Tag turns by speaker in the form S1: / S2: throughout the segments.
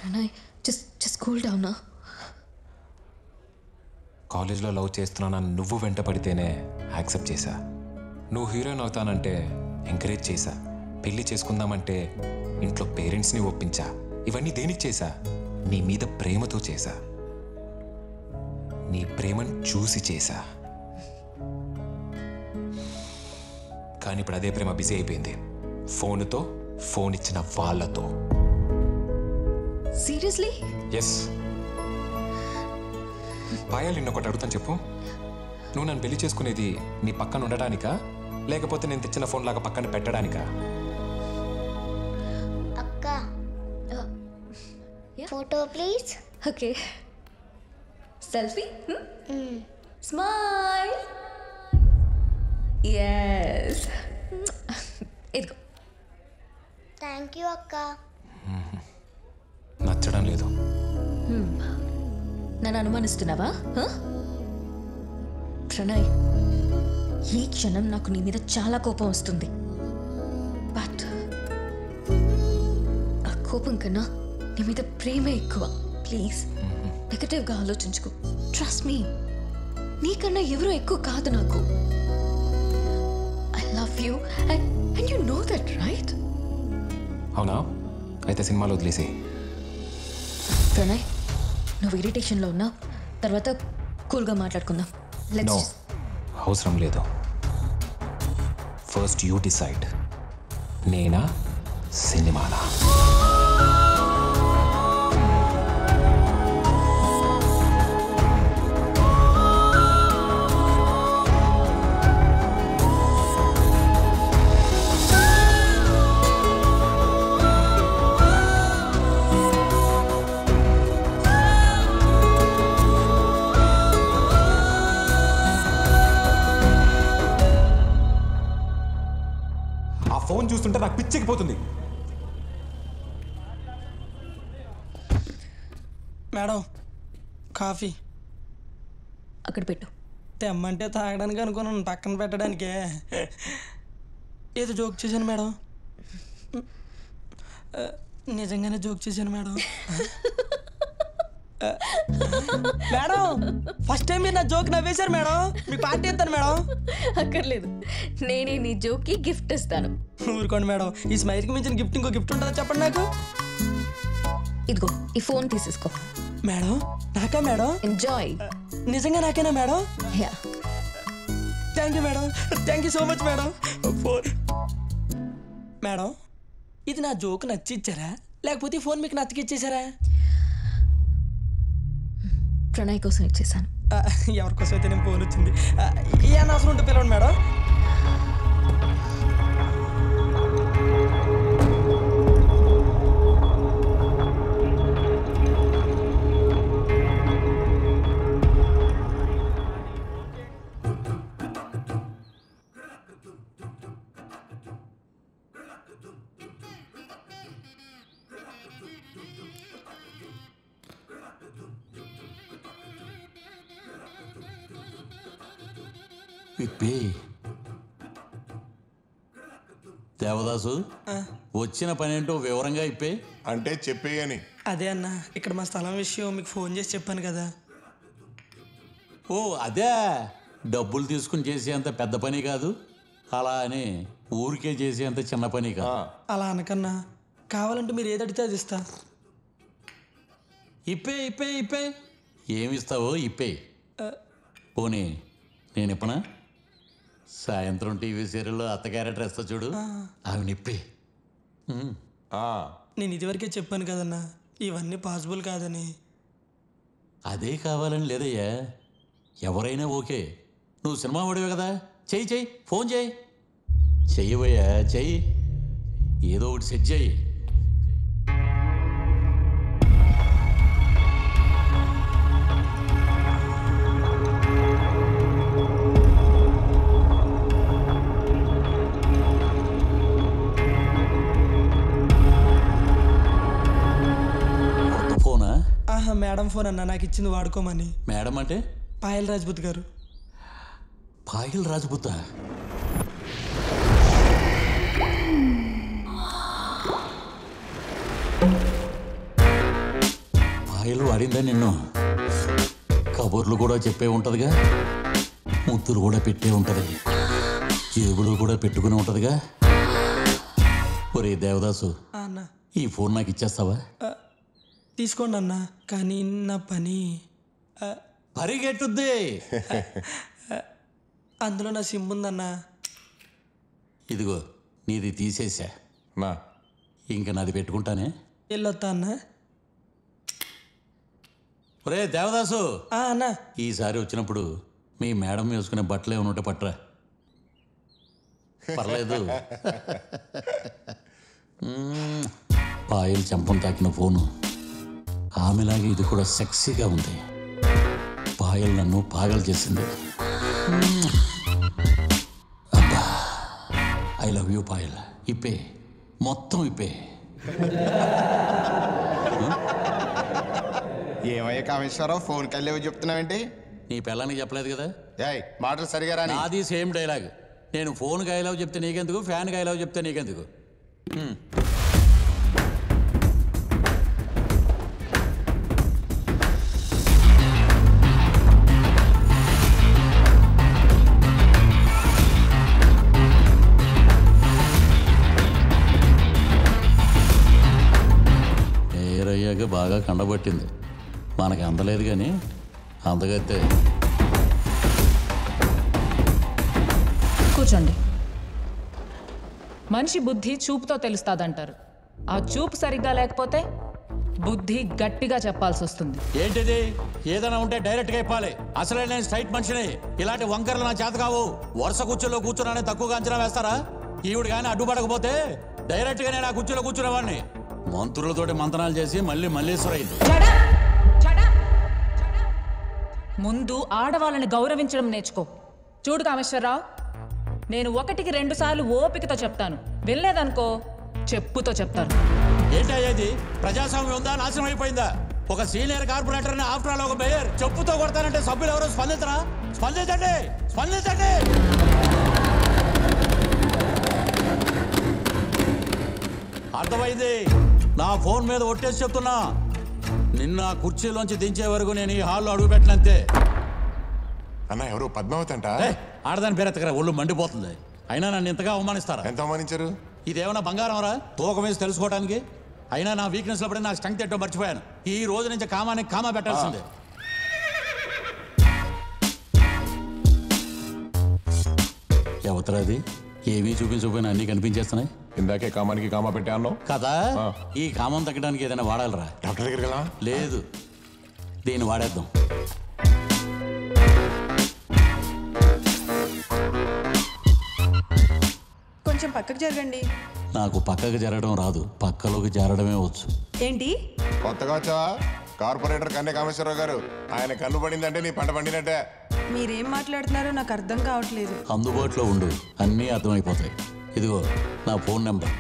S1: Pranay just cool down నా.
S2: కాలేజ్లో love చేస్తున్నానని నువ్వు వెంట పడితేనే యాక్సెప్ట్ చేశా. నువ్వు హీరోయిన్ అవుతానంటే ఎంకరేజ్ చేశా. పెళ్లి చేసుకుందామంటే ఇంట్లో పేరెంట్స్ని ఒప్పించా. ఇవన్నీ దేనికి చేశా? నీ మీద ప్రేమతో చేశా. నీ ప్రేమను చూసి చేశా. కానీ ఇప్పుడు అదే ప్రేమ బిజీ అయిపోయింది. ఫోన్తో, ఫోన్ ఇచ్చిన వాళ్ళతో.
S1: సీరియస్లీ?
S2: ఎస్. పాయల్ నిన్నొకటి అడుగుతాను చెప్పు. నువ్వు నన్ను పెళ్లి చేసుకునేది నీ పక్కన ఉండడానికా, లేకపోతే నేను తెచ్చిన ఫోన్ లాగా పక్కన పెట్టడానికా?
S3: అక్క photo please.
S1: Okay, selfie. Smile. Yes, ఇదిగో.
S3: థ్యాంక్ యూ అక్క.
S2: నచ్చడం లేదు.
S1: నన్ను అనుమానిస్తున్నావా? ప్రణయ్, ఈ క్షణం నాకు నీ మీద చాలా కోపం వస్తుంది. బట్ ఆ కోపం కన్నా నీ మీద ప్రేమే ఎక్కువ. ప్లీజ్ నెగటివ్గా ఆలోచించుకో. ట్రస్ట్ మీ, నీకన్నా ఎవరో ఎక్కువ కాదు నాకు. I love you and you know that, right?
S2: అవునా? అయితే సినిమాలో వదిలేసి.
S1: ప్రణయ్, నువ్వు ఇరిటేషన్లో ఉన్నావు. తర్వాత కూల్గా మాట్లాడుకుందాం.
S2: నో, అవసరం లేదు. First you decide. నేనా, సినిమానా? ఫోన్ చూస్తుంటే నాకు పిచ్చెక్కిపోతుంది.
S4: మేడం, కాఫీ
S1: అక్కడ పెట్టు.
S4: తెమ్మంటే తాగడానికి అనుకున్నాను, పక్కన పెట్టడానికే. ఏదో జోక్ చేశాను మేడం. నిజంగానే జోక్ చేశాను మేడం. మేడం, ఫస్ట్ టైం మీరు నా జోక్ నవ్వేశారు మేడం. మీ పార్టీ ఇస్తాను మేడం.
S1: అక్కర్లేదు, నేనే నీ జోక్కి గిఫ్ట్ ఇస్తాను.
S4: ఊరుకోండి మేడం, ఈ స్మైల్కి మించిన గిఫ్ట్ ఇంకో గిఫ్ట్ ఉంటుందా చెప్పండి నాకు.
S1: ఇదిగో, ఈ ఫోన్ తీసేసుకో.
S4: మేడం, నాకా మేడం?
S1: ఎంజాయ్.
S4: నిజంగా నాకేనా madam?
S1: Yeah.
S4: Thank you madam, thank you so much madam. Madam, ఇది నా జోక్ నచ్చి ఇచ్చారా, లేకపోతే ఈ ఫోన్ మీకు నచ్చకి ఇచ్చేసారా?
S1: ప్రణయ్ కోసం ఇచ్చేసాను.
S4: ఎవరికోసం అయితే నేను ఫోన్ వచ్చింది. ఏ అవసరం ఉంటే పిలవండి మేడం.
S5: ఇప్పి దేవదాసు, వచ్చిన పని ఏంటో వివరంగా ఇప్పే.
S6: అంటే చెప్పేయని.
S4: అదే అన్న, ఇక్కడ మా స్థలం విషయం మీకు ఫోన్ చేసి చెప్పాను కదా.
S5: ఓ అదే, డబ్బులు తీసుకుని చేసేంత పెద్ద పని కాదు, అలా అని ఊరికే చేసేంత చిన్న పని కాదు.
S4: అలా అనకన్నా, కావాలంటే మీరు ఏది అడిగితే అది ఇస్తా.
S5: ఇప్పే ఇప్పే ఇప్పే, ఏమిస్తావో ఇప్పే. పోనీ నేను ఇప్పనా? సాయంత్రం టీవీ సీరియల్లో అత్త క్యారెక్టర్ వేస్తా చూడు, అవి నిప్పి.
S4: నేను ఇదివరకే చెప్పాను కదన్నా, ఇవన్నీ పాసిబుల్ కాదని.
S5: అదే కావాలని లేదయ్యా, ఎవరైనా ఓకే. నువ్వు సినిమా వాడివే కదా, చెయ్యి చెయ్యి, ఫోన్ చేయి, చెయ్యవయ్యా చెయ్యి, ఏదో ఒకటి సెట్ చేయి.
S4: మేడం ఫోన్ అన్న, నాకు ఇచ్చింది వాడుకోమని.
S5: మేడం అంటే?
S4: పాయల్ రాజ్పుత్ గారు.
S5: పాయల్ రాజ్పుత్? పాయలు వాడిందా నిన్ను? కబుర్లు కూడా చెప్పే ఉంటదిగా, ముద్దులు కూడా పెట్టే ఉంటది, జేబులు కూడా పెట్టుకుని ఉంటదిగా. ఒరే దేవదాసు,
S4: అన్న
S5: ఈ ఫోన్ నాకు ఇచ్చేస్తావా?
S4: తీసుకోండి అన్న, కానీ నా పని
S5: పరిగెట్టుద్ది.
S4: అందులో నా సిమ్ ఉందన్న.
S5: ఇదిగో నీది తీసేసా,
S2: నా
S5: ఇంకా నాది పెట్టుకుంటానే.
S4: వెళ్ళొత్తా అన్న.
S5: ఒరే దేవదాసు,
S4: అన్న
S5: ఈసారి వచ్చినప్పుడు మీ మేడం వేసుకునే బట్టలు ఏమైనా ఉంటే పట్టరా. పర్లేదు. పాయలు చెంపం తాకిన ఫోను, ఆమెలాగే ఇది కూడా సెక్సీగా ఉంది. పాయలు నన్ను పాగలు చేసింది. అబ్బా, ఐ లవ్ యూ పాయల్. ఇప్పే, మొత్తం ఇప్పే.
S6: ఏమయ్యా కామేశ్వరరావు, ఫోన్ కల్లేవో చెప్తున్నావేంటి?
S5: నీ పిల్లానికి చెప్పలేదు కదా?
S6: ఏయ్, మాటలు సరిగా రాని.
S5: నాది సేమ్ డైలాగ్. నేను ఫోన్కి ఐ లవ్ చెప్తే నీకెందుకు, ఫ్యాన్కి ఐ లవ్ చెప్తే నీకెందుకు? ఏరయ్యాక బాగా కండబట్టింది, మనకి అందలేదు కానీ అందగైతే.
S7: కూర్చోండి. మనిషి బుద్ధి చూపుతో తెలుస్తాదంటారు. ఆ చూపు సరిగ్గా లేకపోతే బుద్ధి గట్టిగా చెప్పాల్సి వస్తుంది.
S5: ఏంటిది? ఏదైనా ఉంటే డైరెక్ట్గా చెప్పాలి. అసలే నేను స్ట్రైట్ మనిషిని, ఇలాంటి వంకరలు నా చేత కావు. వరుస కుర్చీలో కూర్చున్నానే తక్కువగా అంచనా వేస్తారా? ఈవిడ కానీ అడ్డుపడకపోతే డైరెక్ట్గా నేను ఆ కుర్చీలో కూర్చునేవాడిని. మంత్రులతోటి మంతనాలు చేసి మళ్ళీ మల్లేశ్వరైంది.
S7: ముందు ఆడవాళ్ళని గౌరవించడం నేర్చుకో. చూడు కామేశ్వరరావు, నేను 1కి 2 సార్లు ఓపికతో చెప్తాను, వెళ్ళలేదనుకో చెప్పుతో చెప్తాను.
S5: ఏంటి అయ్యేది? ప్రజాస్వామ్యం ఉందా, నాశనం అయిపోయిందా? ఒక సీనియర్ కార్పొరేటర్ని ఆఫ్టర్ ఆల్ ఒక మేయర్ చెప్పుతో కొడతానంటే సభ్యులు ఎవరో స్పందించరా? స్పందించండి, స్పందించండి. అర్థమైంది. నా ఫోన్ మీద ఒట్టేసి చెప్తున్నా, నిన్న కుర్చీలోంచి దించే వరకు నేను ఈ హాల్లో అడుగు పెట్టినంతే.
S8: అన్న ఎవరు పద్మావతి అంట?
S5: ఆడదాని పేరెత్తకరా, ఒళ్ళు మండిపోతుంది. అయినా నన్ను ఇంతగా అవమానిస్తారా?
S8: ఎంత అవమానించారు?
S5: ఇదేమన్నా బంగారం రా తూకం వేసి తెలుసుకోవడానికి? అయినా నా వీక్నెస్ లో పడి నాకు స్ట్రెంగ్త్ ఏంటో మర్చిపోయాను. ఈ రోజు నుంచి కామానికి కామా పెట్టాల్సిందే. ఎవతరాది? ఏవీ చూపించకపోయినా అన్నీ కనిపించేస్తున్నాయి.
S8: ఇందాకే కామానికి కామా పెట్టా అన్నావు
S5: కదా. ఈ కామం తగ్గడానికి ఏదైనా వాడాలరా?
S8: డాక్టర్ దగ్గరికి వెళ్ళా?
S5: లేదు, దీన్ని వాడేద్దాం.
S9: కొంచెం పక్కకు జరగండి.
S5: నాకు పక్కకు జరగడం రాదు, పక్కలోకి జారడమే వచ్చు.
S9: ఏంటి
S8: కొత్తగా వచ్చావా? కార్పొరేటర్ కన్నే కామేశ్వరరావు గారు, ఆయన కన్ను పడిందంటే నీ పంట పండినట్టే.
S9: మీరేం మాట్లాడుతున్నారో నాకు అర్థం కావట్లేదు.
S5: అందుబాటులో ఉండు, అన్నీ అర్థమైపోతాయి. ఇదిగో నా ఫోన్ నెంబర్,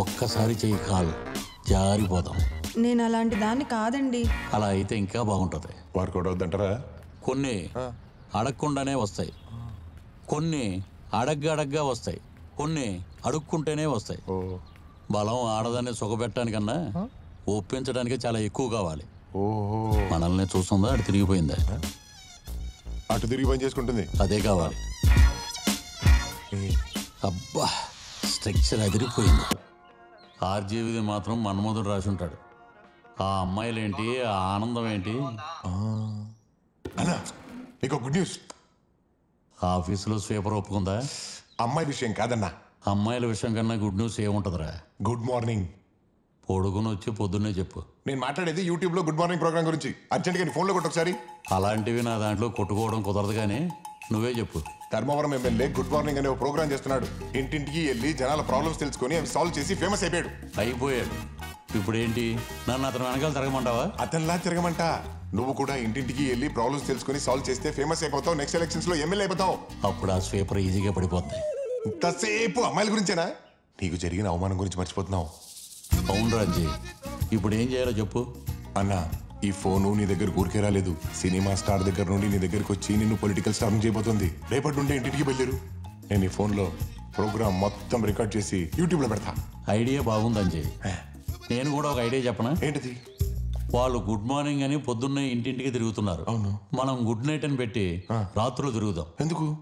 S5: ఒక్కసారి చెయ్యి కాల్, జారిపోదాం.
S9: నేను అలాంటి దాన్ని కాదండి.
S5: అలా అయితే ఇంకా బాగుంటుంది.
S8: వారు కూడా వద్దంటారా?
S5: కొన్ని అడగకుండానే వస్తాయి, కొన్ని అడగ్గా వస్తాయి, కొన్ని అడుక్కుంటేనే వస్తాయి. బలం ఆడదాన్ని సుఖపెట్టడానికన్నా ఒప్పించడానికి చాలా ఎక్కువ కావాలి.
S8: ఓహో,
S5: మనల్ని చూస్తుందా, అటు తిరిగిపోయిందా?
S8: అటు తిరిగి పని చేసుకుంటుంది.
S5: అదే కావాలి. అబ్బా, స్ట్రక్చర్ అదిరిపోయింది. ఆర్జీవిది మాత్రం మన్మధుడు రాసి ఉంటాడు. ఆ అమ్మాయిలేంటి, ఆ ఆనందం ఏంటి?
S8: అన్నా నీకు గుడ్ న్యూస్.
S5: ఆఫీసులో స్వీపర్ ఒప్పుకుందా?
S8: అమ్మాయి విషయం కాదన్నా,
S5: అమ్మాయిల విషయం కన్నా గుడ్ న్యూస్ ఏముంటుందిరా?
S8: Good morning.
S5: పొడుగుని వచ్చి పొద్దున్నే చెప్పు.
S8: నేను మాట్లాడేది యూట్యూబ్ లో గుడ్ మార్నింగ్ ప్రోగ్రామ్ గురించి. అర్జెంట్గా నీ ఫోన్లో కొట్టు ఒకసారి.
S5: అలాంటివి నా దాంట్లో కొట్టుకోవడం కుదరదు, కానీ నువ్వే చెప్పు.
S8: ధర్మవరం ఎమ్మెల్యే గుడ్ మార్నింగ్ అనే ఒక ప్రోగ్రామ్ చేస్తున్నాడు. ఇంటింటికి వెళ్ళి జనాల ప్రాబ్లమ్స్ తెలుసుకొని అవి సాల్వ్ చేసి ఫేమస్ అయిపోయాడు.
S5: అయిపోయాడు. ఇప్పుడేంటి, నన్ను అతను వెనకాల తిరగమంటావా?
S8: అతనిలా తిరగమంట. నువ్వు కూడా ఇంటింటికి వెళ్ళి ప్రాబ్లమ్స్ తెలుసుకొని సాల్వ్ చేస్తే ఫేమస్ అయిపోతావు. నెక్స్ట్ ఎలక్షన్స్ లో ఎమ్మెల్యే అయిపోతావు.
S5: అప్పుడు ఆ స్వీపర్ ఈజీగా పడిపోతుంది.
S8: ఇంతసేపు అమ్మాయిల గురించేనా? నీకు జరిగిన అవమానం గురించి మర్చిపోతున్నావు.
S5: అవును రాజీ, ఇప్పుడు ఏం చేయాలో చెప్పు.
S8: అన్నా, ఈ ఫోను నీ దగ్గర ఊరికే రాలేదు. సినిమా స్టార్ దగ్గర నుండి నీ దగ్గరికి వచ్చి నిన్ను పొలిటికల్ స్టార్ చేయబోతుంది. రేపటి నుండి ఇంటికి బయలుదేరు. నేను ఈ ఫోన్లో ప్రోగ్రామ్ మొత్తం రికార్డ్ చేసి యూట్యూబ్లో పెడతా.
S5: ఐడియా బాగుందని చెప్పి నేను కూడా ఒక ఐడియా చెప్పనా?
S8: ఏంటిది?
S5: వాళ్ళు గుడ్ మార్నింగ్ అని పొద్దున్నే ఇంటింటికి తిరుగుతున్నారు.
S8: అవును.
S5: మనం గుడ్ నైట్ అని పెట్టి రాత్రులు తిరుగుదాం.
S8: ఎందుకు?